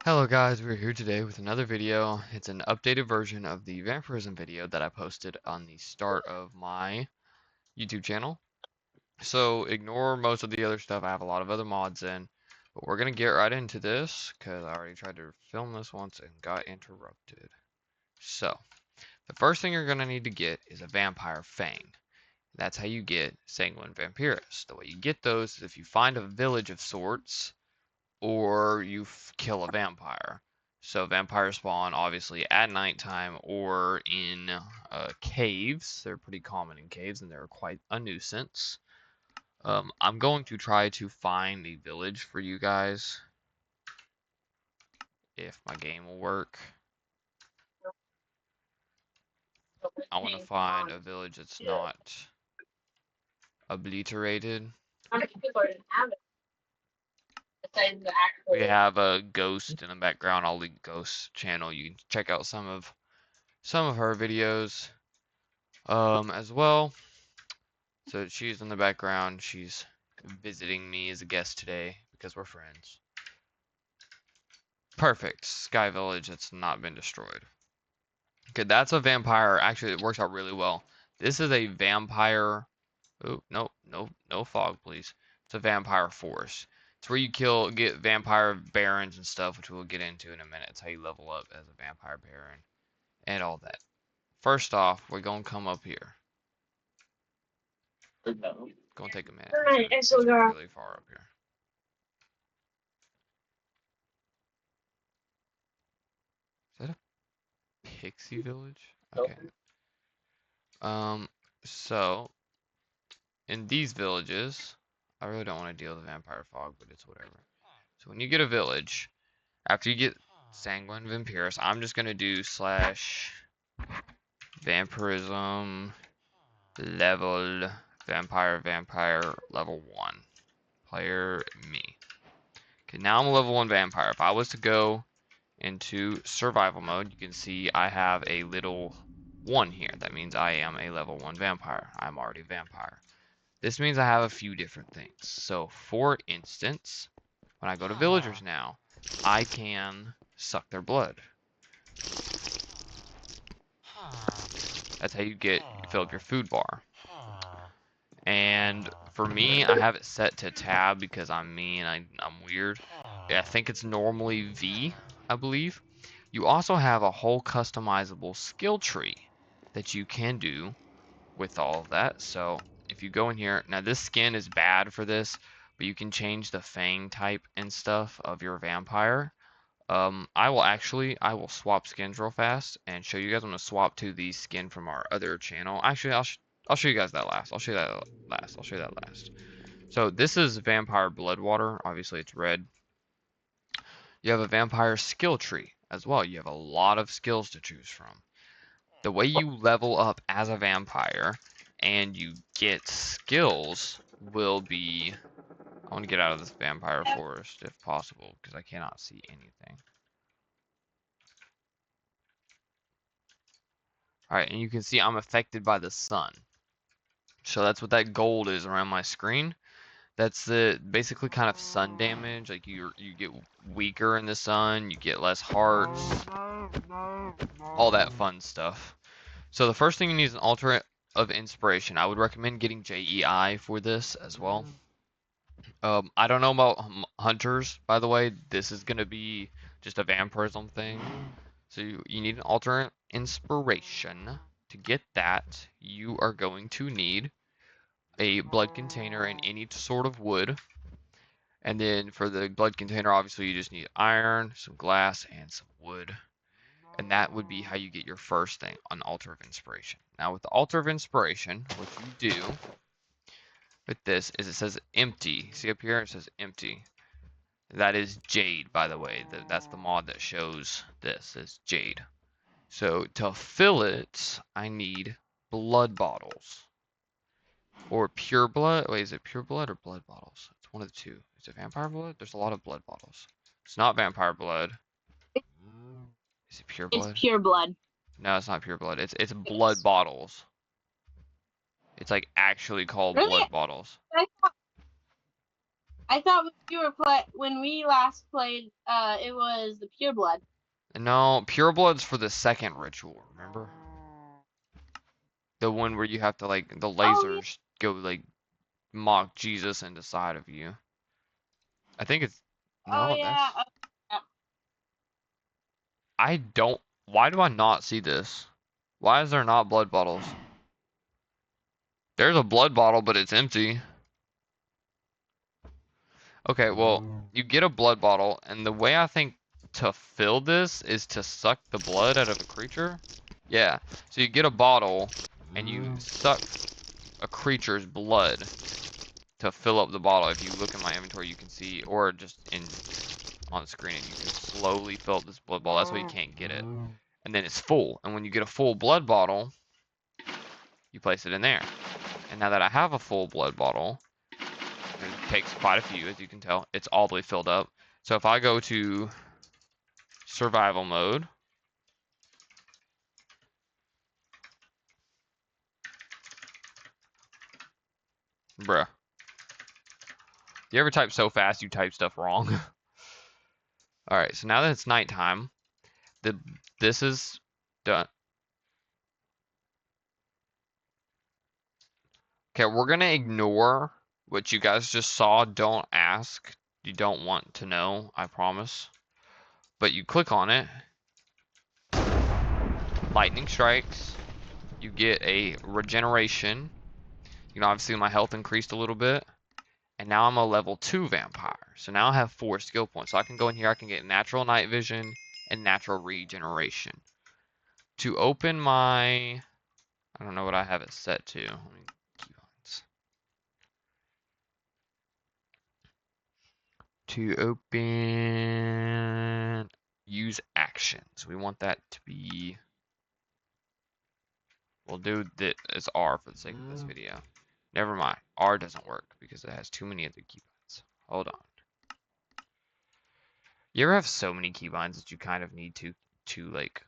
Hello guys, we're here today with another video. It's an updated version of the Vampirism video that I posted on the start of my YouTube channel. So ignore most of the other stuff. I have a lot of other mods in, but we're gonna get right into this because I already tried to film this once and got interrupted. So the first thing you're gonna need to get is a Vampire Fang. That's how you get Sanguine Vampiris. The way you get those is if you find a village of sorts or you kill a vampire. So vampires spawn obviously at nighttime or in caves. They're pretty common in caves and they're quite a nuisance. I'm going to try to find a village for you guys if my game will work. I want to find a village that's not obliterated. We have a ghost in the background. I'll link Ghost's channel. You can check out some of her videos as well. So she's in the background. She's visiting me as a guest today because we're friends. Perfect. Sky Village that's not been destroyed. Okay, that's a vampire. Actually, it works out really well. This is a vampire. Oh, no fog, please. It's a vampire forest. It's where you get vampire barons and stuff, which we'll get into in a minute. It's how you level up as a vampire baron and all that. First off, we're gonna come up here. Gonna take a minute. It's really far up here. Is that a pixie village? Okay. So in these villages, I really don't want to deal with vampire fog, but it's whatever. So when you get a village, after you get Sanguine Vampiris, I'm just gonna do / Vampirism level vampire level 1. Player me. Okay, now I'm a level 1 vampire. If I was to go into survival mode, you can see I have a little 1 here. That means I am a level 1 vampire. I'm already a vampire. This means I have a few different things. So for instance, when I go to villagers now, I can suck their blood. That's how you fill up your food bar. And for me, I have it set to tab because I'm me and I'm weird. I think it's normally V, I believe. You also have a whole customizable skill tree that you can do with all of that. So if you go in here, now this skin is bad for this, but you can change the fang type and stuff of your vampire. I will swap skins real fast and show you guys. I'm gonna swap to the skin from our other channel. Actually, I'll show you guys that last. I'll show you that last. So this is Vampire Bloodwater. Obviously, it's red. You have a vampire skill tree as well. You have a lot of skills to choose from. The way you level up as a vampire and you get skills will be... I want to get out of this vampire forest if possible because I cannot see anything. Alright, and you can see I'm affected by the sun. So that's what that gold is around my screen. That's the basically kind of sun damage. Like you get weaker in the sun, you get less hearts, all that fun stuff. So the first thing you need is an altar of inspiration. I would recommend getting JEI for this as well. I don't know about hunters, by the way. This is gonna be just a vampirism thing. So you need an altar inspiration. To get that, you are going to need a blood container and any sort of wood. And then for the blood container, obviously you just need iron, some glass, and some wood. And that would be how you get your first thing, an altar of inspiration. Now with the altar of inspiration, what you do with this is it says empty. See up here, it says empty. That is jade, by the way. That's the mod that shows this, is jade. So to fill it, I need blood bottles. Or pure blood. Wait, is it pure blood or blood bottles? It's one of the two. Is it vampire blood? There's a lot of blood bottles. It's not vampire blood. Is it pure blood? It's pure blood. No, it's not pure blood. It's blood bottles. It's like actually called blood bottles. I thought when we last played, it was the pure blood. No, pure blood's for the second ritual, remember? The one where you have to like the Oh yeah. lasers go like mock Jesus inside of you. I think it's Oh no, yeah. that's Yeah. I don't why do I not see this? Why is there not blood bottles? There's a blood bottle, but it's empty. Okay, well, you get a blood bottle, and the way I think to fill this is to suck the blood out of a creature. Yeah, so you get a bottle, and you suck a creature's blood to fill up the bottle. If you look in my inventory, you can see, or just in on the screen, and you can slowly fill up this blood bottle. That's why you can't get it. And then it's full, and when you get a full blood bottle, you place it in there. And now that I have a full blood bottle, it takes quite a few, as you can tell. It's all the way filled up. So if I go to survival mode, bruh. You ever type so fast you type stuff wrong? Alright, so now that it's nighttime, this is done. Okay, we're gonna ignore what you guys just saw. Don't ask. You don't want to know, I promise. But you click on it. Lightning strikes. You get a regeneration. You know, obviously my health increased a little bit. And now I'm a level 2 vampire. So now I have 4 skill points. So I can go in here, I can get natural night vision and natural regeneration. To open my... I don't know what I have it set to. Let me keybinds. To open... Use actions. We want that to be... We'll do that as R for the sake of this video. Never mind. R doesn't work because it has too many other keybinds. Hold on. You ever have so many keybinds that you kind of need like,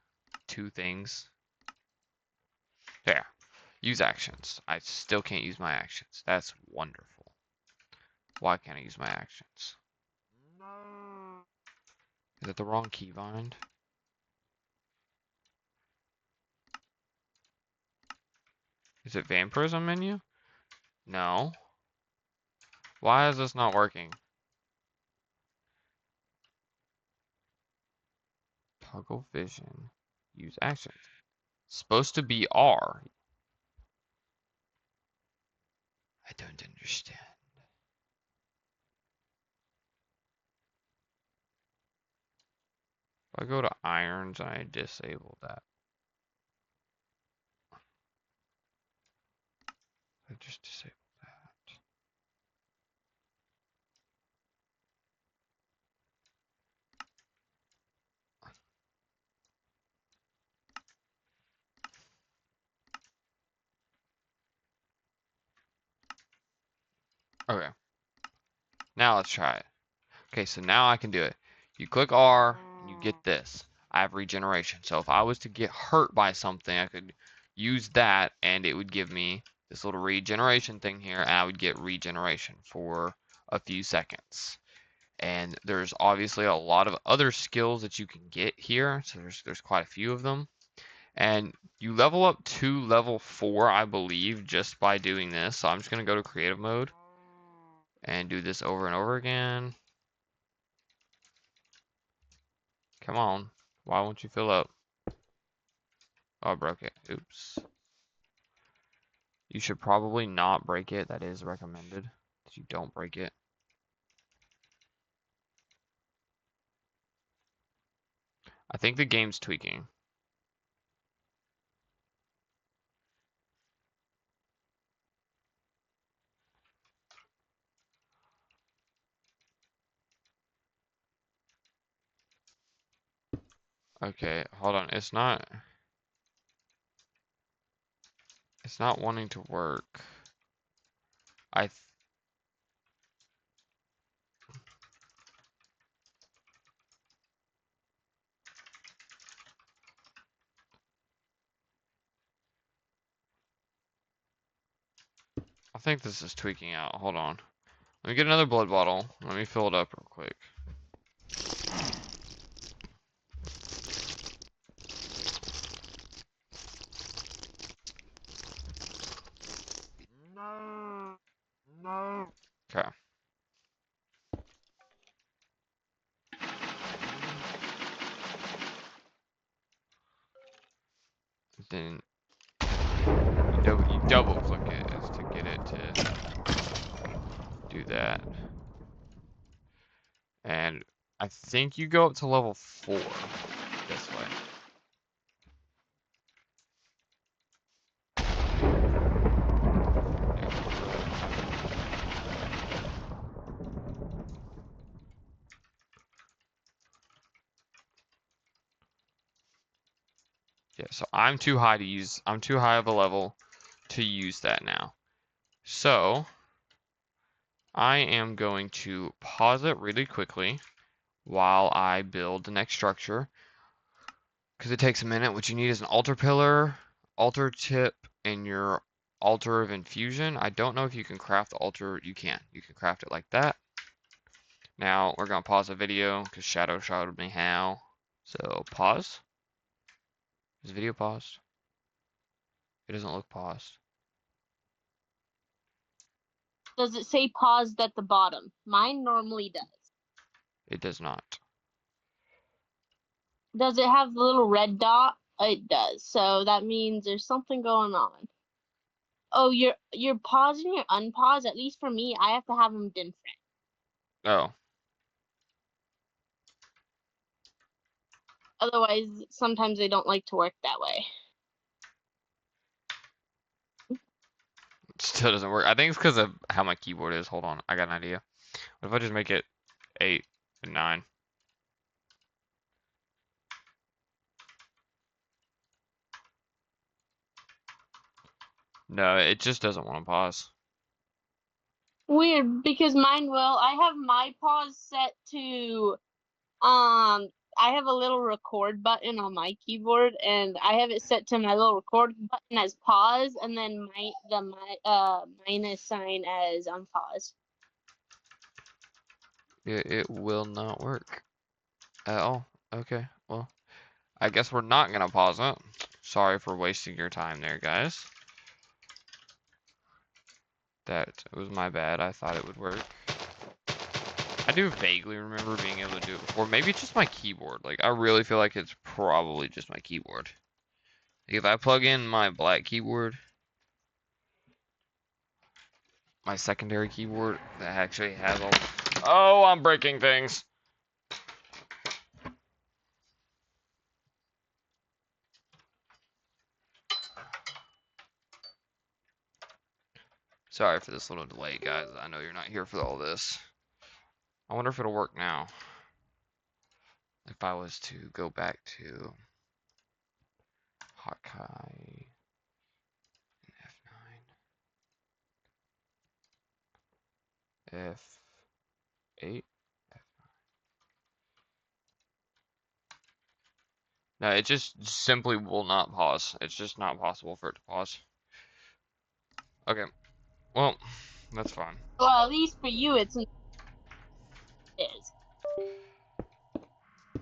two things? There. Use actions. I still can't use my actions. That's wonderful. Why can't I use my actions? Is it the wrong keybind? Is it Vampirism menu? No. Why is this not working? Toggle vision. Use actions. It's supposed to be R. I don't understand. If I go to irons, I disable that. I just disabled that. Okay. Now let's try it. Okay, so now I can do it. You click R, and you get this. I have regeneration. So if I was to get hurt by something, I could use that, and it would give me this little regeneration thing here, and I would get regeneration for a few seconds. And there's obviously a lot of other skills that you can get here. So there's quite a few of them. And you level up to level 4, I believe, just by doing this. So I'm just going to go to creative mode and do this over and over again. Come on. Why won't you fill up? Oh, I broke it. Oops. You should probably not break it. That is recommended that you don't break it. I think the game's tweaking. Okay, hold on. It's not wanting to work. I think this is tweaking out. Hold on. Let me get another blood bottle. Let me fill it up real quick. Okay. Then you double click it is to get it to do that. And I think you go up to level 4 this way. Yeah, so I'm too high of a level to use that now. So I am going to pause it really quickly while I build the next structure, because it takes a minute. What you need is an altar pillar, altar tip, and your altar of infusion. I don't know if you can craft the altar. You can craft it like that. Now we're gonna pause the video because Shadow showed me how. So pause. Is the video paused? It doesn't look paused. Does it say paused at the bottom? Mine normally does. It does not. Does it have the little red dot? It does. So that means there's something going on. Oh, you're pausing or unpause. At least for me, I have to have them different. Oh. Otherwise, sometimes they don't like to work that way. It still doesn't work. I think it's because of how my keyboard is. Hold on, I got an idea. What if I just make it 8 and 9? No, it just doesn't want to pause. Weird, because mine will. I have my pause set to I have a little record button on my keyboard, and I have it set to my little record button as pause, and then my minus sign as unpause. It will not work at all. Okay, well, I guess we're not gonna pause it. Sorry for wasting your time there, guys. That was my bad. I thought it would work. I do vaguely remember being able to do it before. Maybe it's just my keyboard. Like, I really feel like it's probably just my keyboard. If I plug in my black keyboard, my secondary keyboard that actually has all... Oh, I'm breaking things. Sorry for this little delay, guys. I know you're not here for all this. I wonder if it'll work now. If I was to go back to Hawkeye F9, F8. No, it just simply will not pause. It's just not possible for it to pause. Okay, well, that's fine. Well, at least for you, it is.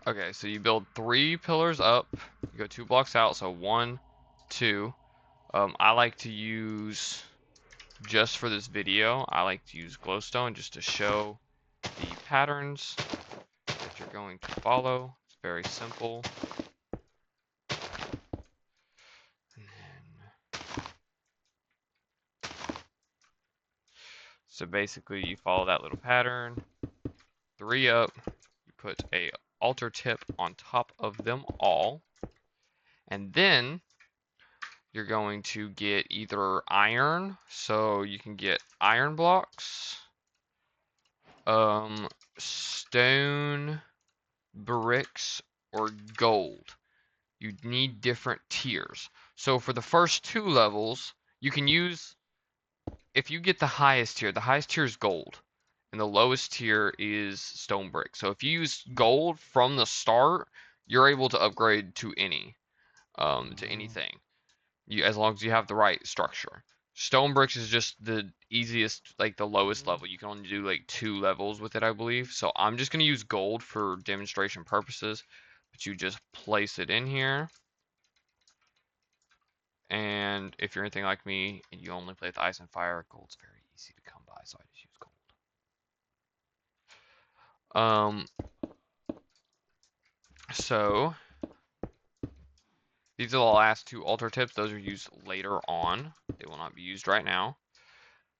Okay, so you build 3 pillars up. You go 2 blocks out, so 1, 2. I like to use, just for this video, I like to use glowstone just to show the patterns that you're going to follow. It's very simple. So basically you follow that little pattern, 3 up, you put a altar tip on top of them all, and then you're going to get either iron, so you can get iron blocks, stone, bricks, or gold. You need different tiers. So for the first 2 levels, you can use, if you get the highest tier is gold, and the lowest tier is stone brick. So if you use gold from the start, you're able to upgrade to anything, as long as you have the right structure. Stone bricks is just the easiest, like the lowest level. You can only do like 2 levels with it, I believe. So I'm just going to use gold for demonstration purposes. But you just place it in here. And if you're anything like me and you only play with ice and fire, gold's very easy to come by, so I just use gold. So these are the last 2 altar tips. Those are used later on. They will not be used right now.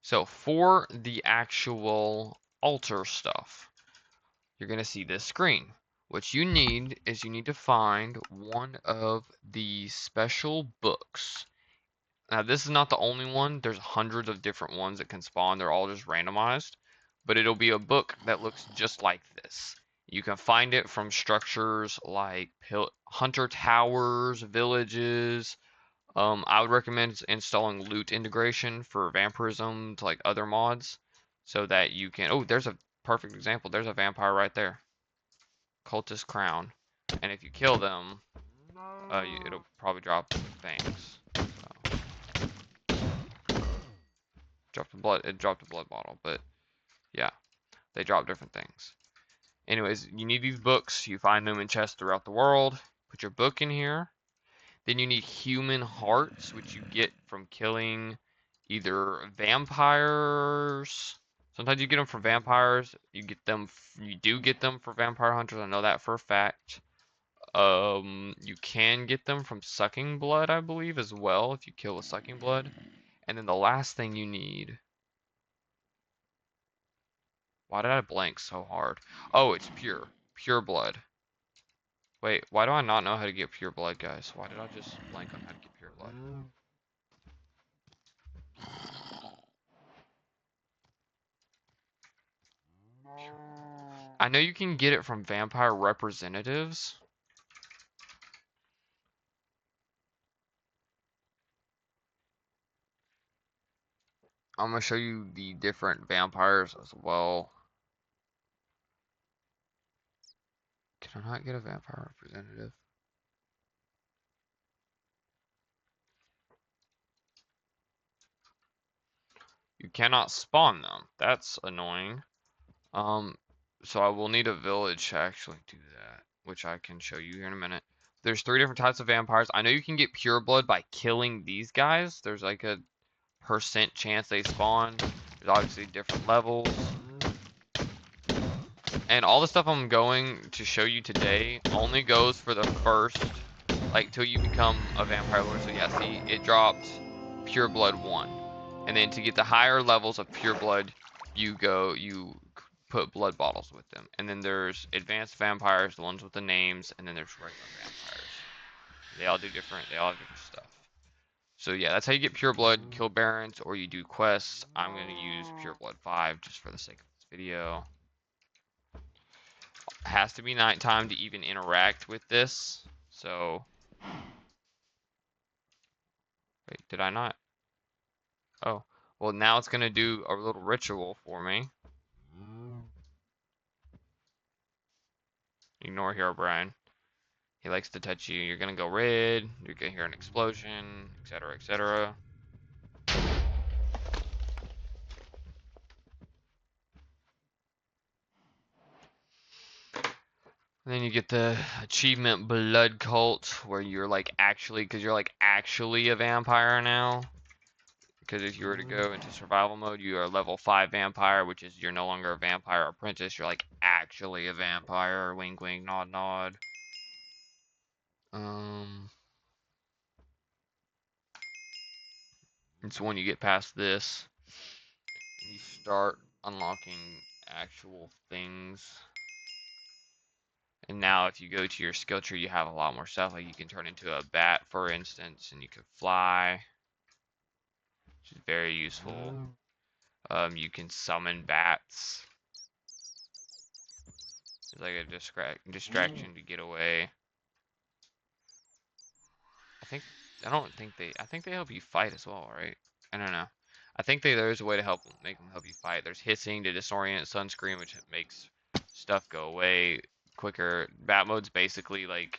So for the actual altar stuff, you're going to see this screen. What you need is you need to find one of the special books. Now, this is not the only one. There's hundreds of different ones that can spawn. They're all just randomized. But it'll be a book that looks just like this. You can find it from structures like hunter towers, villages. I would recommend installing loot integration for vampirism to like other mods so that you can. Oh, there's a perfect example. There's a vampire right there. Cultist crown. And if you kill them, it'll probably drop fangs. Dropped the blood. It dropped a blood bottle, but yeah, they drop different things. Anyways, you need these books. You find them in chests throughout the world. Put your book in here. Then you need human hearts, which you get from killing either vampires. Sometimes you get them from vampires. You get them. You do get them for vampire hunters. I know that for a fact. You can get them from sucking blood, I believe, as well if you kill with sucking blood. And then the last thing you need. Why did I blank so hard? Oh, it's pure blood. Wait, why do I not know how to get pure blood, guys? Why did I just blank on how to get pure blood? I know you can get it from vampire representatives. I'm gonna show you the different vampires as well. Can I not get a vampire representative? You cannot spawn them. That's annoying. So I will need a village to actually do that, which I can show you here in a minute. There's 3 different types of vampires. I know you can get pure blood by killing these guys. There's like a % chance they spawn. There's obviously different levels. And all the stuff I'm going to show you today only goes for the first, like, till you become a vampire lord. So yeah, see, it dropped pure blood 1. And then to get the higher levels of pure blood, you put blood bottles with them. And then there's advanced vampires, the ones with the names, and then there's regular vampires. They all have different stuff. So yeah, that's how you get pure blood, kill barons, or you do quests. I'm going to use pure blood 5 just for the sake of this video. It has to be nighttime to even interact with this. So wait, did I not? Oh, well now it's going to do a little ritual for me. Ignore Hero Brian. He likes to touch you. You're going to go red. You're going to hear an explosion, etc., etc. And then you get the achievement Blood Cult, where you're like actually, because you're like actually a vampire now. Because if you were to go into survival mode, you are level 5 vampire, which is you're no longer a vampire apprentice. You're like actually a vampire. Wink, wink, nod, nod. It's when you get past this, and you start unlocking actual things. And now if you go to your skill tree, you have a lot more stuff. Like you can turn into a bat, for instance, and you can fly, which is very useful. You can summon bats. It's like a distraction to get away. I think they help you fight as well, right? I don't know. I think there's a way to make them help you fight. There's hissing to disorient, sunscreen, which makes stuff go away quicker. Bat mode's basically like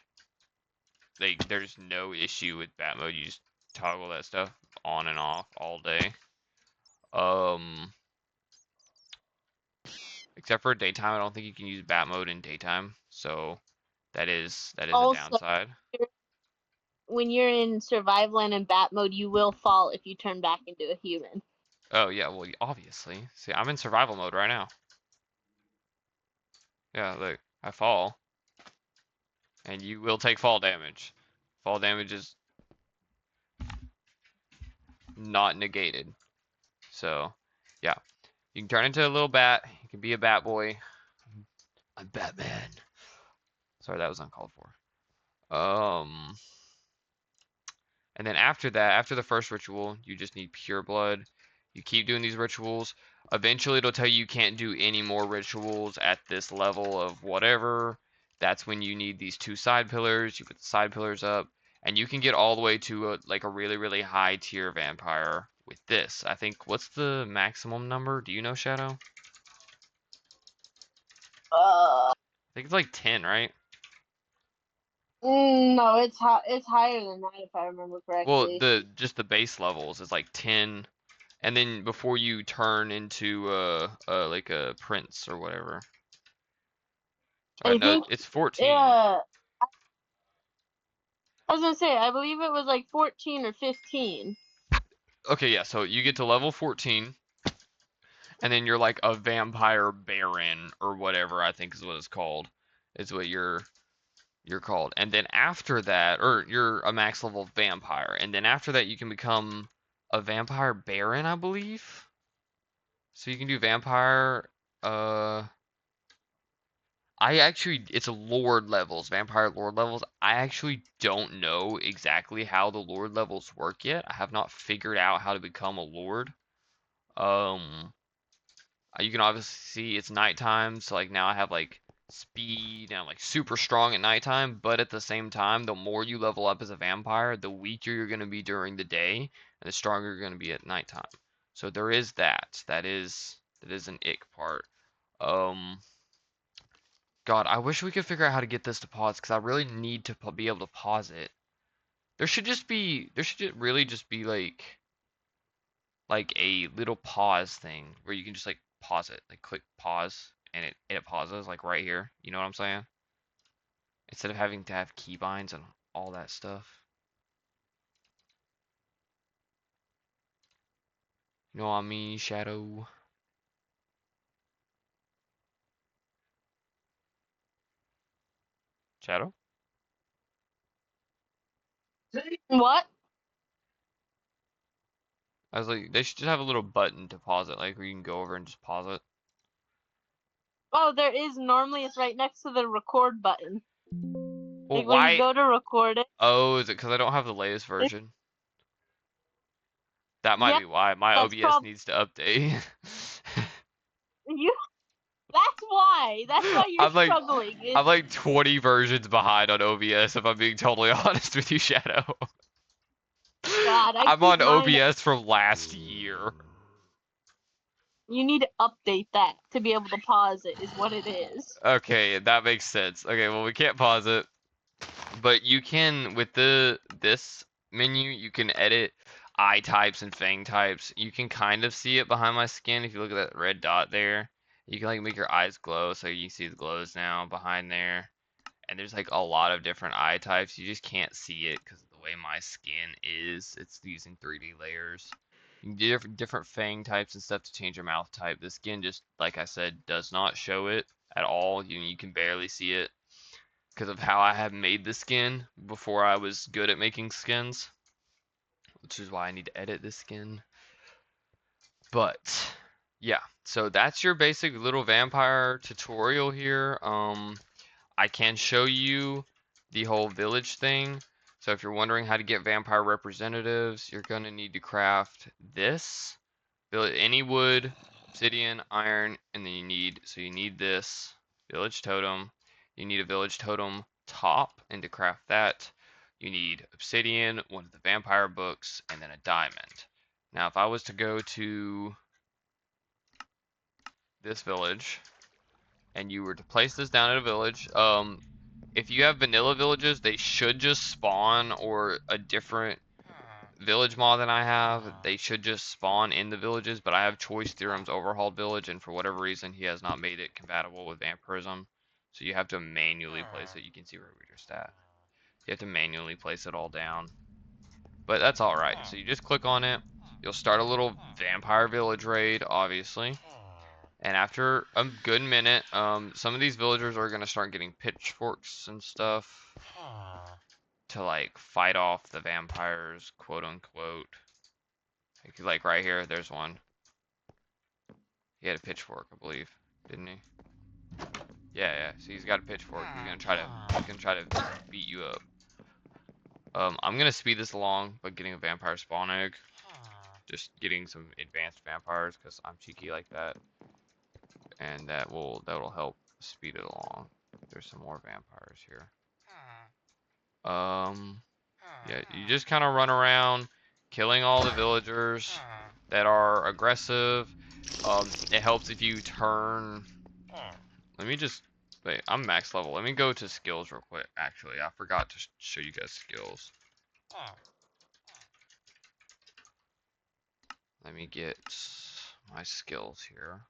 there's no issue with bat mode. You just toggle that stuff. on and off all day. Um, except for daytime, I don't think you can use bat mode in daytime. So that is a Also, downside. when you're in survival and in bat mode, you will fall if you turn back into a human. Oh yeah, well obviously. See, I'm in survival mode right now. Yeah, look, I fall, and you will take fall damage. Fall damage is not negated. So, yeah, you can turn into a little bat. You can be a bat boy. I'm Batman. Sorry, that was uncalled for. And then after that, after the first ritual, you just need pure blood. You keep doing these rituals. Eventually, it'll tell you can't do any more rituals at this level of whatever. That's when you need these 2 side pillars. You put the side pillars up, and you can get all the way to like a really, really high tier vampire with this. I think, what's the maximum number? Do you know, Shadow? Uh, I think it's like 10, right? no, it's higher than that if I remember Well, correctly. just the base levels is like 10, and then before you turn into like a prince or whatever. Or I no, think, it's 14. I was gonna say, I believe it was like 14 or 15. Okay, yeah, so you get to level 14, and then you're like a vampire baron or whatever, I think is what it's called. Is what you're called. And then after that, or you're a max level vampire, and then after that you can become a vampire baron, I believe. So you can do vampire it's lord levels, vampire lord levels. I actually don't know exactly how the lord levels work yet. I have not figured out how to become a lord. Um, you can obviously see it's nighttime, so like now I have like speed and I'm like super strong at nighttime, but at the same time, the more you level up as a vampire, the weaker you're going to be during the day and the stronger you're going to be at nighttime. So there is that. That is an ick part. Um, God, I wish we could figure out how to get this to pause because I really need to be able to pause it. There should really just be like a little pause thing where you can just like pause it, like click pause and it pauses like right here. You know what I'm saying? Instead of having to have keybinds and all that stuff. You know what I mean, Shadow? Shadow? What? I was like, they should just have a little button to pause it, like where you can go over and just pause it. Oh, there is. Normally, it's right next to the record button. Well, Like when you why? go to record it, Oh, is it because I don't have the latest it version? That might yeah, be why. My that's OBS probably needs to update. you. That's why. That's why you're I'm like struggling. I'm like 20 versions behind on OBS if I'm being totally honest with you, Shadow. God, I I'm keep on mine. OBS from last year. You need to update that to be able to pause it. Is what it is. Okay, that makes sense. Okay, well we can't pause it, but you can with this menu, you can edit eye types and fang types. You can kind of see it behind my skin if you look at that red dot there. You can like make your eyes glow, so you see the glows now behind there. And there's like a lot of different eye types. You just can't see it because of the way my skin is. It's using 3D layers. You can do different fang types and stuff to change your mouth type. The skin just, like I said, does not show it at all. You can barely see it because of how I have made the skin before I was good at making skins, which is why I need to edit this skin. But yeah, so that's your basic little vampire tutorial here. I can show you the whole village thing. So if you're wondering how to get vampire representatives, you're going to need to craft this. Any wood, obsidian, iron, and then you need this village totem. You need a village totem top, and to craft that, you need obsidian, one of the vampire books, and then a diamond. Now, if I was to go to this village, and you were to place this down at a village, if you have vanilla villages, they should just spawn or a different village mod that I have, they should just spawn in the villages, but I have Choice Theorem's Overhauled Village, and for whatever reason, he has not made it compatible with Vampirism. So you have to manually place it. You can see where we just at. You have to manually place it all down. But that's alright. So you just click on it. You'll start a little vampire village raid, obviously. And after a good minute, some of these villagers are going to start getting pitchforks and stuff to like fight off the vampires, quote unquote. Like right here, there's one. He had a pitchfork, I believe, didn't he? Yeah, yeah. So he's got a pitchfork. He's gonna try to beat you up. I'm gonna speed this along by getting a vampire spawn egg. Just getting some advanced vampires because I'm cheeky like that, and that'll help speed it along. There's some more vampires here. Yeah, you just kind of run around, killing all the villagers that are aggressive. It helps if you turn. Let me just wait. I'm max level. Let me go to skills real quick. Actually, I forgot to show you guys skills. Let me get my skills here.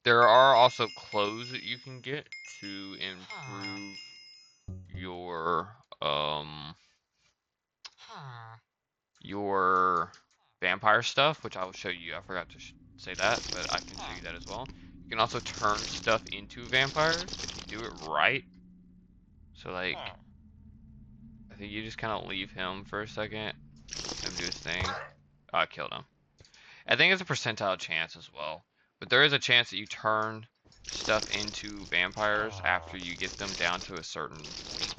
There are also clothes that you can get to improve your vampire stuff, which I will show you. I forgot to say that, but I can show you that as well. You can also turn stuff into vampires if you do it right. So like, I think you just kind of leave him for a second and do his thing. Oh, I killed him. I think it's a percentile chance as well, but there is a chance that you turn stuff into vampires after you get them down to a certain point.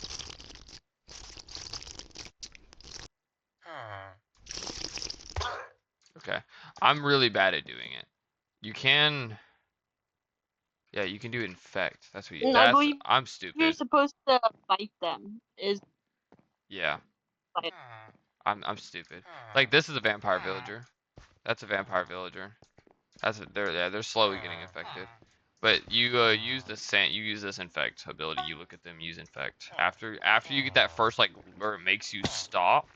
Okay, I'm really bad at doing it. You can, yeah, you can do infect. That's what you. I believe I'm you're stupid. supposed to fight them. Yeah, Fight. I'm stupid. Like this is a vampire villager. That's a vampire villager. They're slowly getting infected. But you use this infect ability. You look at them, use infect. After you get that first like where it makes you stop,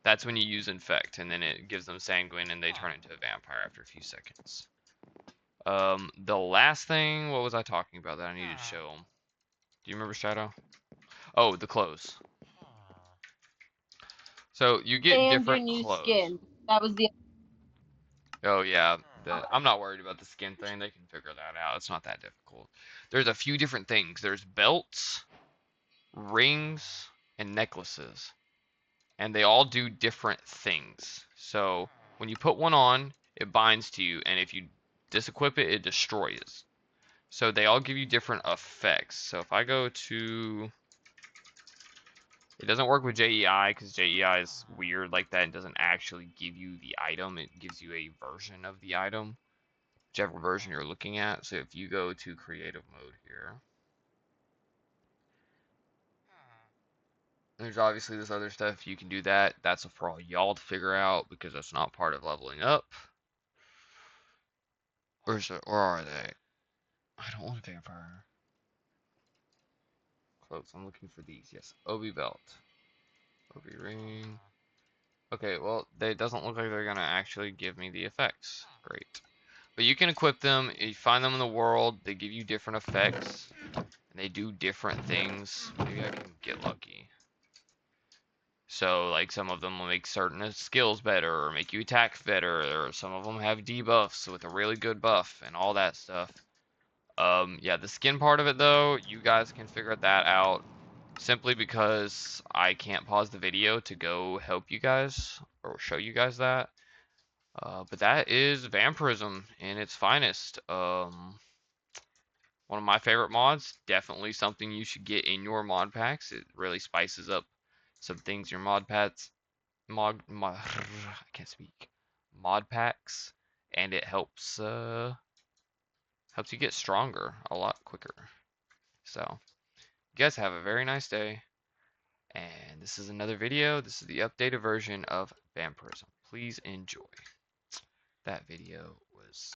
that's when you use infect, and then it gives them sanguine, and they turn into a vampire after a few seconds. The last thing, what was I talking about that I needed to show them? Do you remember, Shadow? Oh, the clothes. So you get And your different new clothes. skin. That was the. Oh yeah, I'm not worried about the skin thing. They can figure that out. It's not that difficult. There's a few different things. There's belts, rings, and necklaces. And they all do different things. So when you put one on, it binds to you, and if you disequip it, it destroys. So they all give you different effects. So if I go to... It doesn't work with JEI because JEI is weird like that. It doesn't actually give you the item. It gives you a version of the item, whichever version you're looking at. So if you go to creative mode here, there's obviously this other stuff. You can do that. That's for all y'all to figure out because that's not part of leveling up. Or are they? I don't want a vampire. Clothes. I'm looking for these. Yes. Obi belt. Obi ring. Okay, well, it doesn't look like they're going to actually give me the effects. Great. But you can equip them. You find them in the world. They give you different effects. And they do different things. Maybe I can get lucky. So, like, some of them will make certain skills better, or make you attack better, or some of them have debuffs with a really good buff, and all that stuff. Yeah, the skin part of it, though, you guys can figure that out, simply because I can't pause the video to go help you guys, or show you guys that. But that is Vampirism in its finest. One of my favorite mods, definitely something you should get in your mod packs. It really spices up some things your mod packs, I can't speak, mod packs, and it helps you get stronger a lot quicker. So, you guys have a very nice day, And this is another video. This is the updated version of Vampirism. Please enjoy. That video was